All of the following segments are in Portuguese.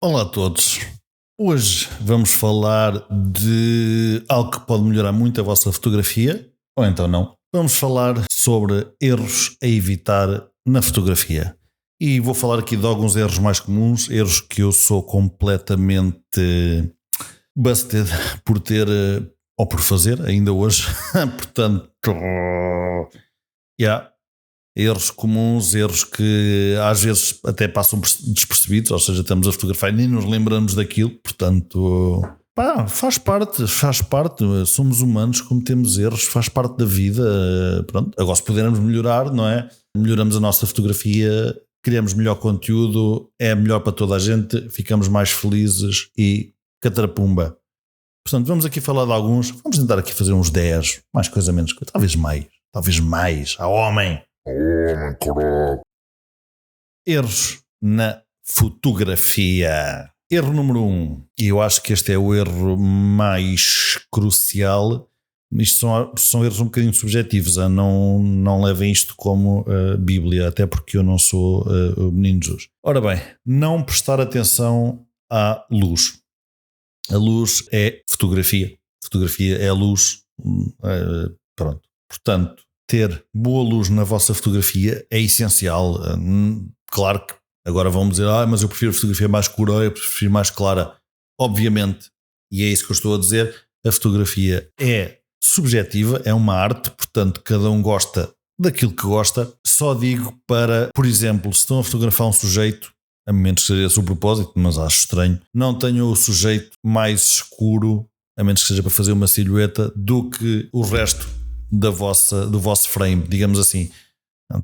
Olá a todos. Hoje vamos falar de algo que pode melhorar muito a vossa fotografia, ou então não. Vamos falar sobre erros a evitar na fotografia. E vou falar aqui de alguns erros mais comuns, erros que eu sou completamente busted por ter ou por fazer ainda hoje. Portanto, erros comuns, erros que às vezes até passam despercebidos, ou seja, estamos a fotografar e nem nos lembramos daquilo, portanto, faz parte, somos humanos, cometemos erros, faz parte da vida, pronto. Agora se pudermos melhorar, não é? Melhoramos a nossa fotografia, criamos melhor conteúdo, é melhor para toda a gente, ficamos mais felizes e catrapumba. Portanto, vamos aqui falar de alguns, vamos tentar aqui fazer uns 10, mais coisa, menos coisa, talvez mais, a homem. Erros na fotografia. Erro número 1, e eu acho que este é o erro mais crucial. Isto são erros um bocadinho subjetivos, não levem isto como Bíblia, até porque eu não sou o menino Jesus. Ora bem, não prestar atenção à luz. A luz é fotografia. Fotografia é a luz. Pronto. Portanto, ter boa luz na vossa fotografia é essencial. Claro que agora vão dizer, mas eu prefiro fotografia mais escura, eu prefiro mais clara. Obviamente, e é isso que eu estou a dizer, a fotografia é subjetiva, é uma arte, portanto cada um gosta daquilo que gosta. Só digo para, por exemplo, se estão a fotografar um sujeito, a menos que seja esse o propósito, mas acho estranho, não tenham o sujeito mais escuro, a menos que seja para fazer uma silhueta, do que o resto do vosso frame, digamos assim.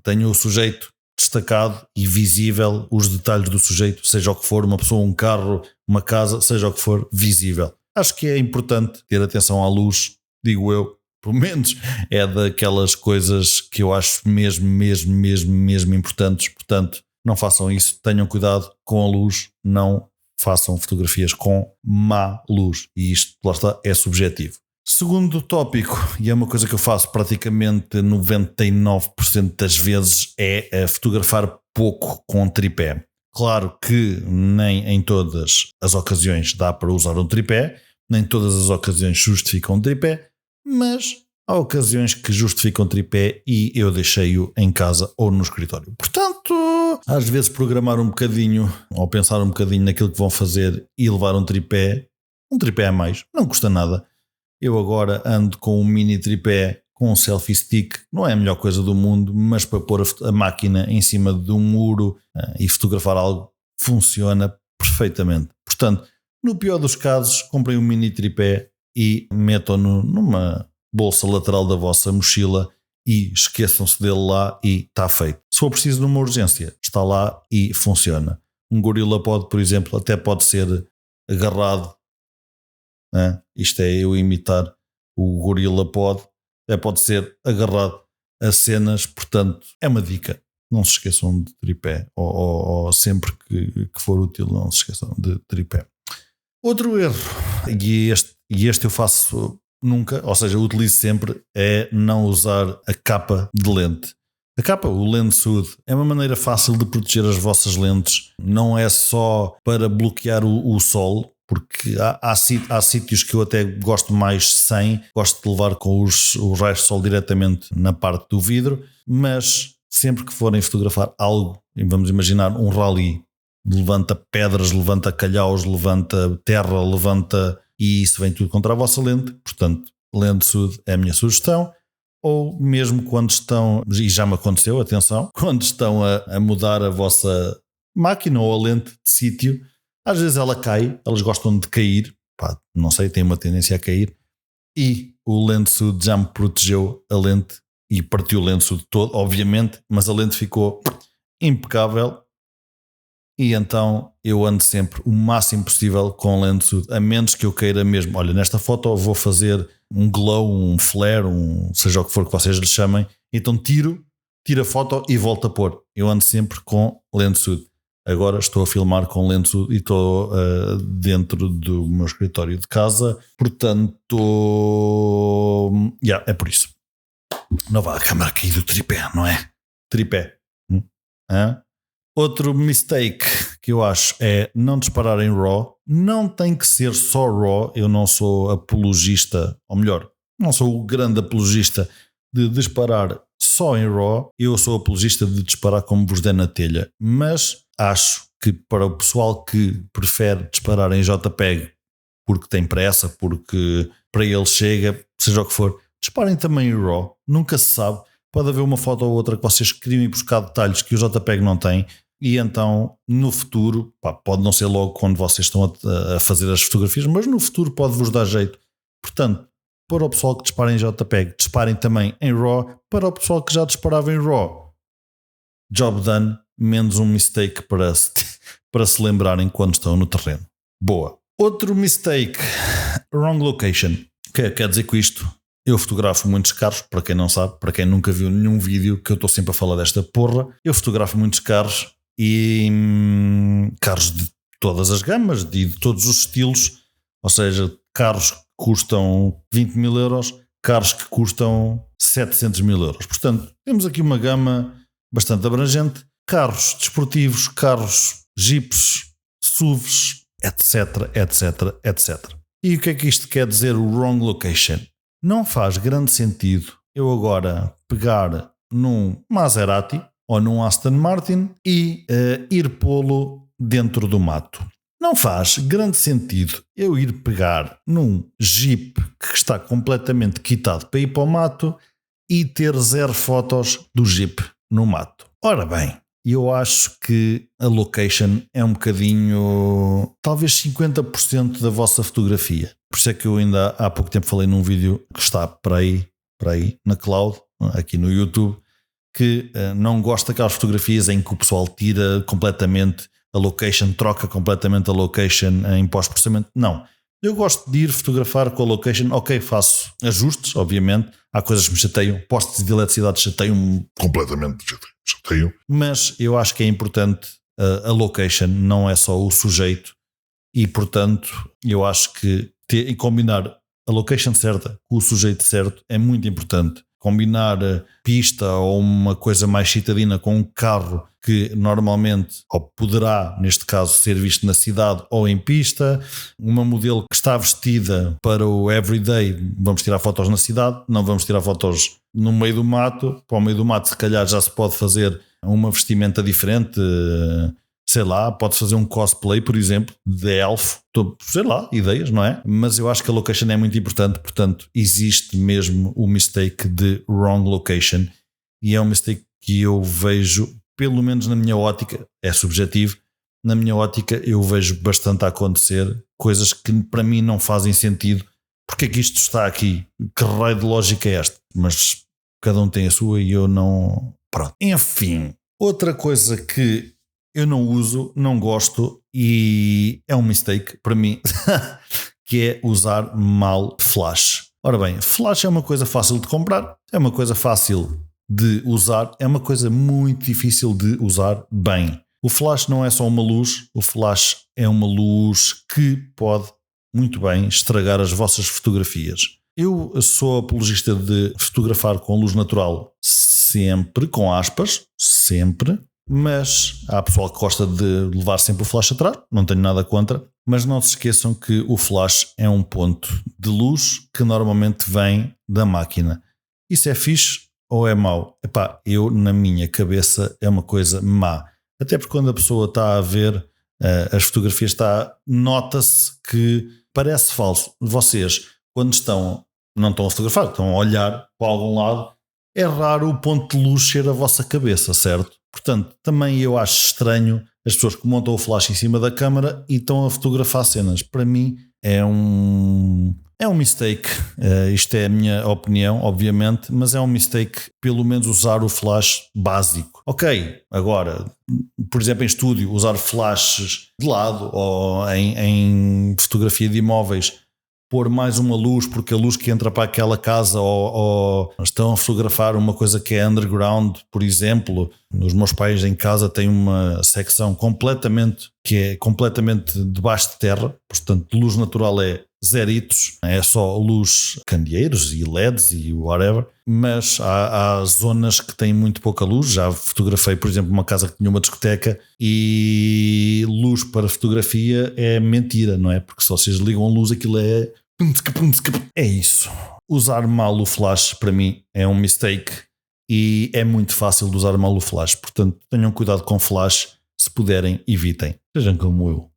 Tenho o sujeito destacado e visível, os detalhes do sujeito, seja o que for, uma pessoa, um carro, uma casa, seja o que for, visível. Acho que é importante ter atenção à luz, digo eu, pelo menos é daquelas coisas que eu acho mesmo importantes. Portanto, não façam isso, tenham cuidado com a luz, não façam fotografias com má luz, e isto, lá está, é subjetivo. Segundo tópico, e é uma coisa que eu faço praticamente 99% das vezes, é fotografar pouco com tripé. Claro que nem em todas as ocasiões dá para usar um tripé, nem todas as ocasiões justificam um tripé, mas há ocasiões que justificam um tripé e eu deixei-o em casa ou no escritório. Portanto, às vezes programar um bocadinho ou pensar um bocadinho naquilo que vão fazer e levar um tripé a mais, não custa nada. Eu agora ando com um mini tripé com um selfie stick, não é a melhor coisa do mundo, mas para pôr a máquina em cima de um muro e fotografar algo funciona perfeitamente. Portanto, no pior dos casos, comprem um mini tripé e metam-no numa bolsa lateral da vossa mochila e esqueçam-se dele lá e está feito. Se for preciso numa urgência, está lá e funciona. Um GorillaPod, por exemplo, até pode ser agarrado. Isto é eu imitar o GorillaPod, pode ser agarrado a cenas, portanto é uma dica, não se esqueçam de tripé, ou sempre que for útil não se esqueçam de tripé. Outro erro, e este eu faço nunca, ou seja, utilizo sempre, é não usar a capa de lente. A capa, o lens hood, é uma maneira fácil de proteger as vossas lentes, não é só para bloquear o sol, porque há sítios que eu até gosto mais sem, gosto de levar com os raios de sol diretamente na parte do vidro, mas sempre que forem fotografar algo, vamos imaginar um rally, levanta pedras, levanta calhaus, levanta terra, e isso vem tudo contra a vossa lente, portanto, lens hood é a minha sugestão. Ou mesmo quando estão, e já me aconteceu, atenção, quando estão a mudar a vossa máquina ou a lente de sítio, às vezes ela cai, elas gostam de cair, não sei, tem uma tendência a cair, e o lens hood já me protegeu a lente e partiu o lens hood todo, obviamente, mas a lente ficou impecável e então eu ando sempre o máximo possível com lens hood, a menos que eu queira mesmo, olha, nesta foto eu vou fazer um glow, um flare, seja o que for que vocês lhe chamem, então tiro a foto e volto a pôr. Eu ando sempre com lens hood. Agora estou a filmar com lens hood e estou dentro do meu escritório de casa, portanto, é por isso. Não vá a câmera cair do tripé, não é? Tripé. Outro mistake que eu acho é não disparar em RAW. Não tem que ser só RAW. Eu não sou apologista, ou melhor, não sou o grande apologista de disparar só em RAW. Eu sou apologista de disparar como vos der na telha. Mas acho que para o pessoal que prefere disparar em JPEG porque tem pressa, porque para ele chega, seja o que for, disparem também em RAW. Nunca se sabe. Pode haver uma foto ou outra que vocês queriam ir buscar detalhes que o JPEG não tem. E então, no futuro, pode não ser logo quando vocês estão a fazer as fotografias, mas no futuro pode-vos dar jeito. Portanto, para o pessoal que dispara em JPEG, disparem também em RAW. Para o pessoal que já disparava em RAW, job done, menos um mistake para se lembrarem quando estão no terreno. Boa. Outro mistake, wrong location. Quer dizer com isto, eu fotografo muitos carros, para quem não sabe, para quem nunca viu nenhum vídeo, que eu estou sempre a falar desta porra, eu fotografo muitos carros e carros de todas as gamas, de todos os estilos, ou seja, carros que custam 20 mil euros, carros que custam 700 mil euros. Portanto, temos aqui uma gama bastante abrangente, carros desportivos, carros jeeps, SUVs, etc, etc, etc. E o que é que isto quer dizer, o wrong location? Não faz grande sentido eu agora pegar num Maserati ou num Aston Martin e ir pô-lo dentro do mato. Não faz grande sentido eu ir pegar num Jeep que está completamente quitado para ir para o mato e ter 0 fotos do Jeep no mato. Ora bem, eu acho que a location é um bocadinho, talvez 50% da vossa fotografia. Por isso é que eu ainda há pouco tempo falei num vídeo que está para aí na cloud, aqui no YouTube, que não gosto daquelas fotografias em que o pessoal tira completamente a location, troca completamente a location em pós-processamento. Não. Eu gosto de ir fotografar com a location. Ok, faço ajustes, obviamente. Há coisas que me chateiam. Postes de eletricidade chateiam completamente. Chateiam. Mas eu acho que é importante a location, não é só o sujeito. E, portanto, eu acho que combinar a location certa com o sujeito certo é muito importante. Combinar pista ou uma coisa mais citadina com um carro que normalmente, ou poderá, neste caso, ser visto na cidade ou em pista, uma modelo que está vestida para o everyday, vamos tirar fotos na cidade, não vamos tirar fotos no meio do mato. Para o meio do mato, se calhar já se pode fazer uma vestimenta diferente, sei lá, pode fazer um cosplay, por exemplo, de elfo, sei lá, ideias, não é? Mas eu acho que a location é muito importante, portanto, existe mesmo o mistake de wrong location, e é um mistake que eu vejo, pelo menos na minha ótica, é subjetivo, na minha ótica eu vejo bastante a acontecer, coisas que para mim não fazem sentido. Porque é que isto está aqui? Que raio de lógica é esta? Mas cada um tem a sua e eu não... Pronto. Enfim, outra coisa que eu não uso, não gosto e é um mistake para mim, que é usar mal flash. Ora bem, flash é uma coisa fácil de comprar, é uma coisa fácil de usar, é uma coisa muito difícil de usar bem. O flash não é só uma luz, o flash é uma luz que pode muito bem estragar as vossas fotografias. Eu sou apologista de fotografar com luz natural sempre, com aspas, sempre, mas há pessoal que gosta de levar sempre o flash atrás, não tenho nada contra, mas não se esqueçam que o flash é um ponto de luz que normalmente vem da máquina. Isso é fixe ou é mau? Epá, eu na minha cabeça é uma coisa má, até porque quando a pessoa está a ver as fotografias, nota-se que parece falso. Vocês, quando não estão a fotografar, estão a olhar para algum lado, é raro o ponto de luz ser a vossa cabeça, certo? Portanto, também eu acho estranho as pessoas que montam o flash em cima da câmara e estão a fotografar cenas. Para mim é um mistake. Isto é a minha opinião, obviamente, mas é um mistake pelo menos usar o flash básico. Ok, agora, por exemplo, em estúdio, usar flashes de lado ou em fotografia de imóveis, pôr mais uma luz, porque a luz que entra para aquela casa ou estão a fotografar uma coisa que é underground, por exemplo. Os meus pais em casa têm uma secção que é completamente debaixo de terra, portanto luz natural é zeritos, é só luz, candeeiros e LEDs e whatever, mas há zonas que têm muito pouca luz. Já fotografei, por exemplo, uma casa que tinha uma discoteca e luz para fotografia é mentira, não é? Porque se vocês ligam a luz aquilo é isso. Usar mal o flash para mim é um mistake e é muito fácil de usar mal o flash, portanto tenham cuidado com flash, se puderem evitem, sejam como eu.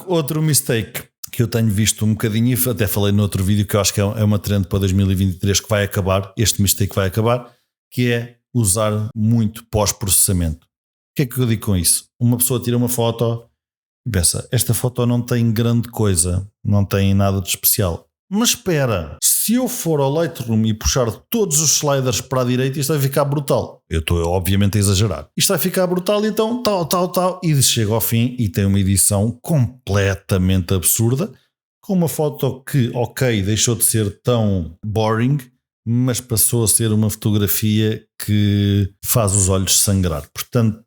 Outro mistake que eu tenho visto um bocadinho, e até falei no outro vídeo, que eu acho que é uma trend para 2023 que vai acabar, este mistake vai acabar, que é usar muito pós-processamento. O que é que eu digo com isso? Uma pessoa tira uma foto e pensa, esta foto não tem grande coisa, não tem nada de especial. Mas espera, se eu for ao Lightroom e puxar todos os sliders para a direita, isto vai ficar brutal. Eu estou obviamente a exagerar. Isto vai ficar brutal, então tal. E chega ao fim e tem uma edição completamente absurda, com uma foto que, ok, deixou de ser tão boring, mas passou a ser uma fotografia que faz os olhos sangrar. Portanto,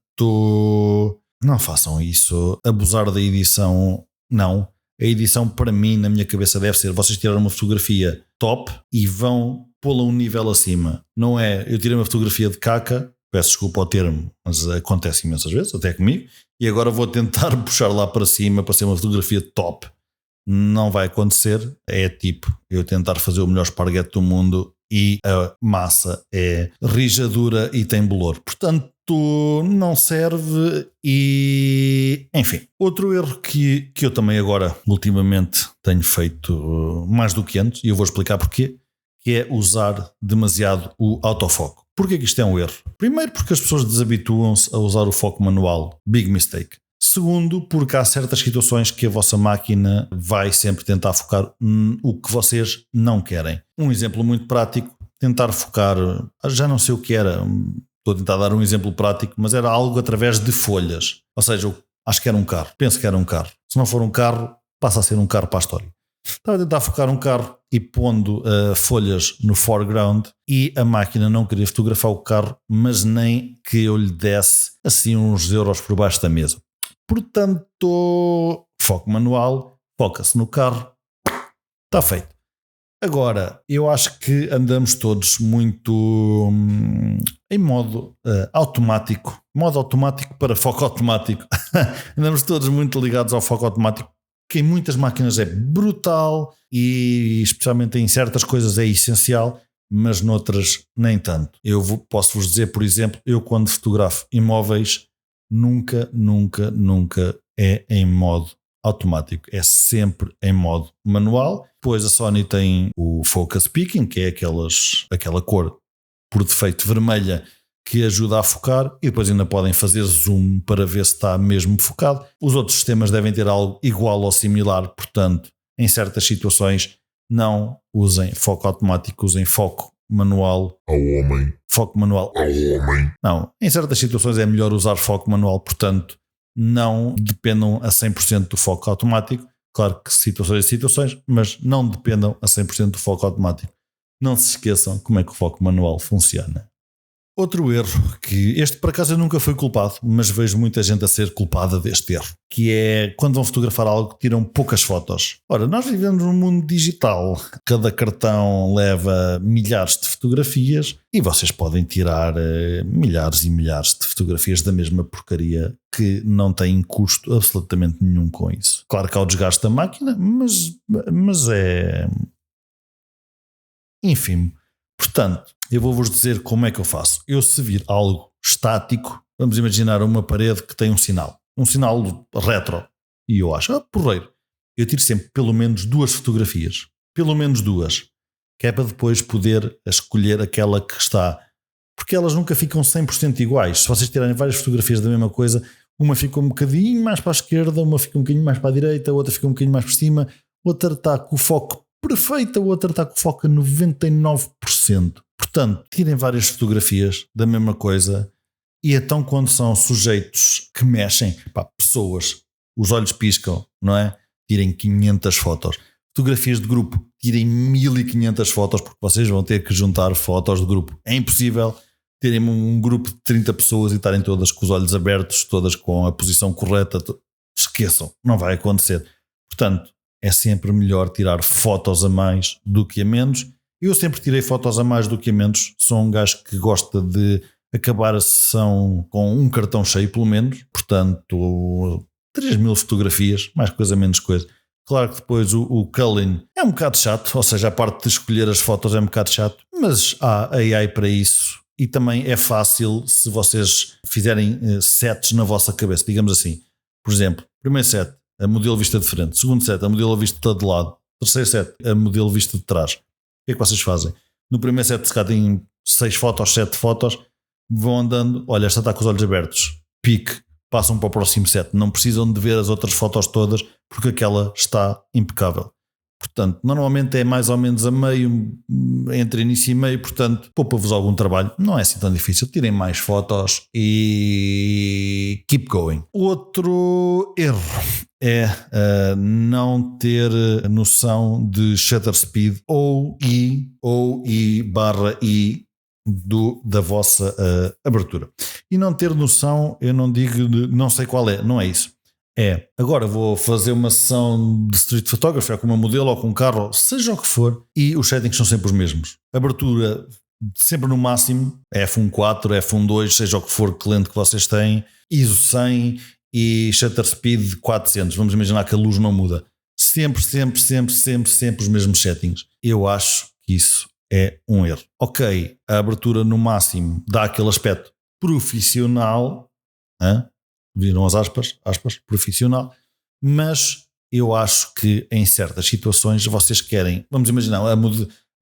não façam isso. Abusar da edição, não. A edição para mim, na minha cabeça, deve ser vocês tiraram uma fotografia top e vão pô-la um nível acima. Não é, eu tirei uma fotografia de caca, peço desculpa ao termo, mas acontece imensas vezes, até comigo, e agora vou tentar puxar lá para cima para ser uma fotografia top. Não vai acontecer. É tipo eu tentar fazer o melhor esparguete do mundo e a massa é rija, dura e tem bolor. Portanto, não serve. E enfim, outro erro que eu também agora ultimamente tenho feito mais do que antes, e eu vou explicar porquê, que é usar demasiado o autofoco. Porquê que isto é um erro? Primeiro, porque as pessoas desabituam-se a usar o foco manual. Big mistake. Segundo, porque há certas situações que a vossa máquina vai sempre tentar focar o que vocês não querem. Um exemplo muito prático, tentar focar, já não sei o que era, estou a tentar dar um exemplo prático, mas era algo através de folhas. Ou seja, acho que era um carro, penso que era um carro. Se não for um carro, passa a ser um carro para a história. Estava a tentar focar um carro e pondo folhas no foreground e a máquina não queria fotografar o carro, mas nem que eu lhe desse assim uns euros por baixo da mesa. Portanto, foco manual, foca-se no carro, está feito. Agora, eu acho que andamos todos muito em modo automático, modo automático para foco automático. Andamos todos muito ligados ao foco automático, que em muitas máquinas é brutal e especialmente em certas coisas é essencial, mas noutras nem tanto. Eu posso-vos dizer, por exemplo, eu quando fotografo imóveis, nunca é em modo automático, é sempre em modo manual. Depois a Sony tem o Focus Peaking, que é aquela cor por defeito vermelha que ajuda a focar, e depois ainda podem fazer zoom para ver se está mesmo focado. Os outros sistemas devem ter algo igual ou similar, portanto, em certas situações não usem foco automático, usem foco manual ao homem. Foco manual ao homem. Não, em certas situações é melhor usar foco manual, portanto, não dependam a 100% do foco automático. Claro que situações, mas não dependam a 100% do foco automático. Não se esqueçam como é que o foco manual funciona. Outro erro, que este por acaso eu nunca fui culpado, mas vejo muita gente a ser culpada deste erro, que é quando vão fotografar algo, tiram poucas fotos. Ora, nós vivemos num mundo digital, cada cartão leva milhares de fotografias e vocês podem tirar milhares e milhares de fotografias da mesma porcaria que não têm custo absolutamente nenhum com isso. Claro que há o desgaste da máquina, mas é... Enfim, portanto, eu vou-vos dizer como é que eu faço. Eu, se vir algo estático, vamos imaginar uma parede que tem um sinal retro, e eu acho, porreiro, eu tiro sempre pelo menos 2 fotografias, pelo menos 2, que é para depois poder escolher aquela que está, porque elas nunca ficam 100% iguais. Se vocês tirarem várias fotografias da mesma coisa, uma fica um bocadinho mais para a esquerda, uma fica um bocadinho mais para a direita, outra fica um bocadinho mais por cima, outra está com o foco perfeito, a outra está com o foco a 99%. Portanto, tirem várias fotografias da mesma coisa e então quando são sujeitos que mexem, pessoas, os olhos piscam, não é? Tirem 500 fotos. Fotografias de grupo, tirem 1500 fotos porque vocês vão ter que juntar fotos de grupo. É impossível terem um grupo de 30 pessoas e estarem todas com os olhos abertos, todas com a posição correta. Esqueçam, não vai acontecer. Portanto, é sempre melhor tirar fotos a mais do que a menos. Eu sempre tirei fotos a mais do que a menos. Sou um gajo que gosta de acabar a sessão com um cartão cheio pelo menos. Portanto, 3.000 fotografias, mais coisa menos coisa. Claro que depois o culling é um bocado chato, ou seja, a parte de escolher as fotos é um bocado chato, mas há AI para isso e também é fácil se vocês fizerem sets na vossa cabeça, digamos assim. Por exemplo, primeiro set, a modelo vista de frente. Segundo set, a modelo vista de lado. Terceiro set, a modelo vista de trás. O que é que vocês fazem? No primeiro set, se cá tem 6 fotos, 7 fotos, vão andando, olha, esta está com os olhos abertos, pique, passam para o próximo set. Não precisam de ver as outras fotos todas porque aquela está impecável. Portanto, normalmente é mais ou menos a meio, entre início e meio, portanto, poupa-vos algum trabalho. Não é assim tão difícil. Tirem mais fotos e keep going. Outro erro é não ter noção de shutter speed ou I/I da vossa abertura. E não ter noção, eu não digo de não sei qual é, não é isso. É, agora vou fazer uma sessão de street photography, ou com uma modelo, ou com um carro, seja o que for, e os settings são sempre os mesmos. Abertura sempre no máximo, F1.4, F1.2, seja o que for cliente que vocês têm, ISO 100 e shutter speed 400. Vamos imaginar que a luz não muda. Sempre os mesmos settings. Eu acho que isso é um erro. Ok, a abertura no máximo dá aquele aspecto profissional, viram as aspas, profissional, mas eu acho que em certas situações vocês querem, vamos imaginar,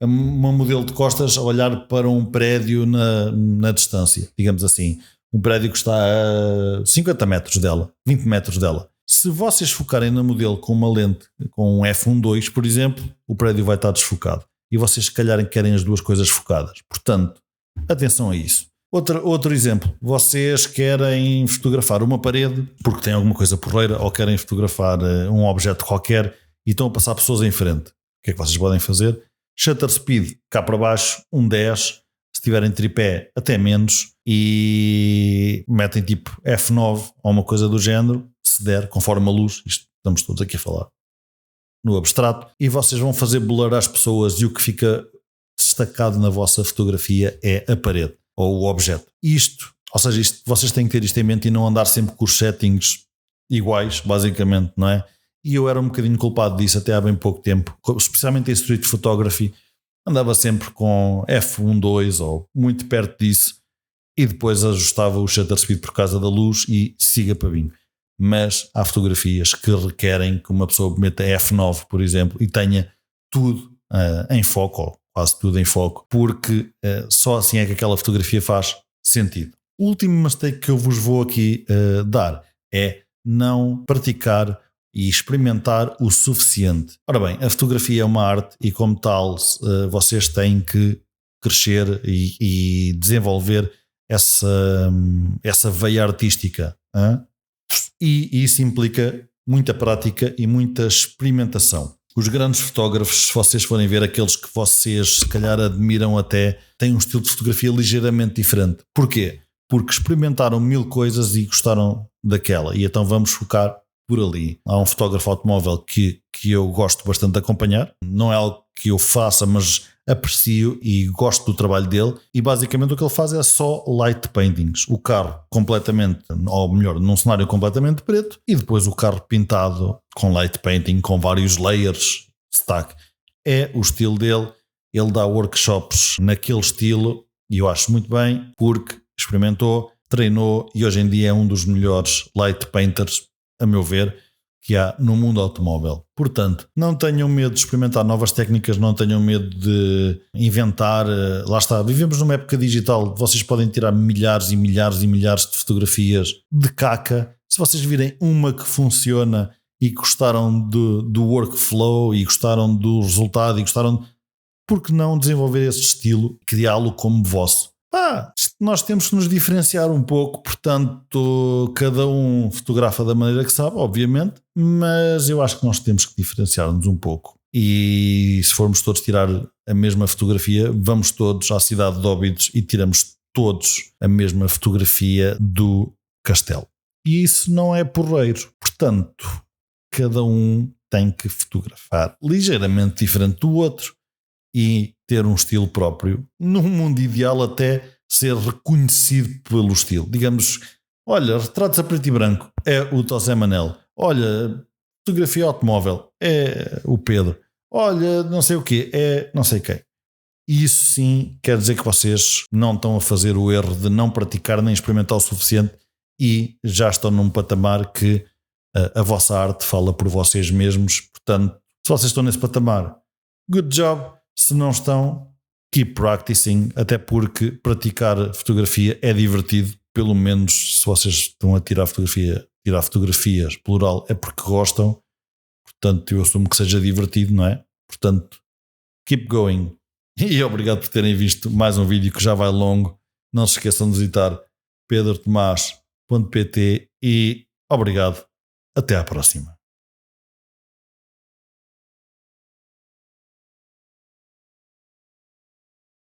uma modelo de costas a olhar para um prédio na distância, digamos assim, um prédio que está a 50 metros dela, 20 metros dela. Se vocês focarem na modelo com uma lente, com um f1.2, por exemplo, o prédio vai estar desfocado. E vocês, se calhar, querem as duas coisas focadas. Portanto, atenção a isso. Outro exemplo, vocês querem fotografar uma parede porque tem alguma coisa porreira ou querem fotografar um objeto qualquer e estão a passar pessoas em frente. O que é que vocês podem fazer? Shutter speed cá para baixo, 10, se tiverem tripé até menos, e metem tipo F9 ou uma coisa do género, se der, conforme a luz, isto estamos todos aqui a falar no abstrato, e vocês vão fazer blur às pessoas e o que fica destacado na vossa fotografia é a parede ou o objeto. Ou seja, vocês têm que ter isto em mente e não andar sempre com os settings iguais, basicamente, não é? E eu era um bocadinho culpado disso até há bem pouco tempo, especialmente em street photography, andava sempre com F1.2 ou muito perto disso e depois ajustava o shutter speed por causa da luz e siga para mim. Mas há fotografias que requerem que uma pessoa meta F9, por exemplo, e tenha tudo em foco, ou quase tudo em foco, porque só assim é que aquela fotografia faz sentido. O último mistake que eu vos vou aqui dar é não praticar e experimentar o suficiente. Ora bem, a fotografia é uma arte e como tal vocês têm que crescer e desenvolver essa veia artística. E isso implica muita prática e muita experimentação. Os grandes fotógrafos, se vocês forem ver aqueles que vocês se calhar admiram até, têm um estilo de fotografia ligeiramente diferente. Porquê? Porque experimentaram 1000 coisas e gostaram daquela. E então vamos focar por ali. Há um fotógrafo automóvel que eu gosto bastante de acompanhar. Não é algo que eu faça, mas aprecio e gosto do trabalho dele. E basicamente o que ele faz é só light paintings. O carro completamente, ou melhor, num cenário completamente preto, e depois o carro pintado com light painting, com vários layers, stack. É o estilo dele. Ele dá workshops naquele estilo e eu acho muito bem porque experimentou, treinou e hoje em dia é um dos melhores light painters, a meu ver, que há no mundo automóvel. Portanto, não tenham medo de experimentar novas técnicas, não tenham medo de inventar. Lá está, vivemos numa época digital, vocês podem tirar milhares e milhares e milhares de fotografias de caca. Se vocês virem uma que funciona e gostaram do workflow e gostaram do resultado e gostaram, por que não desenvolver esse estilo e criá-lo como vosso? Nós temos que nos diferenciar um pouco, portanto, cada um fotografa da maneira que sabe, obviamente, mas eu acho que nós temos que diferenciar-nos um pouco. E se formos todos tirar a mesma fotografia, vamos todos à cidade de Óbidos e tiramos todos a mesma fotografia do castelo. E isso não é porreiro. Portanto, cada um tem que fotografar ligeiramente diferente do outro e ter um estilo próprio. Num mundo ideal, até ser reconhecido pelo estilo. Digamos, olha, retratos a preto e branco é o José Manel. Olha, fotografia automóvel é o Pedro. Olha, não sei o quê, é não sei quem. Isso sim quer dizer que vocês não estão a fazer o erro de não praticar nem experimentar o suficiente e já estão num patamar que a vossa arte fala por vocês mesmos. Portanto, se vocês estão nesse patamar, good job. Se não estão, keep practicing, até porque praticar fotografia é divertido. Pelo menos se vocês estão a tirar fotografias, plural, é porque gostam. Portanto, eu assumo que seja divertido, não é? Portanto, keep going. E obrigado por terem visto mais um vídeo que já vai longo. Não se esqueçam de visitar pedrotomás.pt e obrigado. Até à próxima.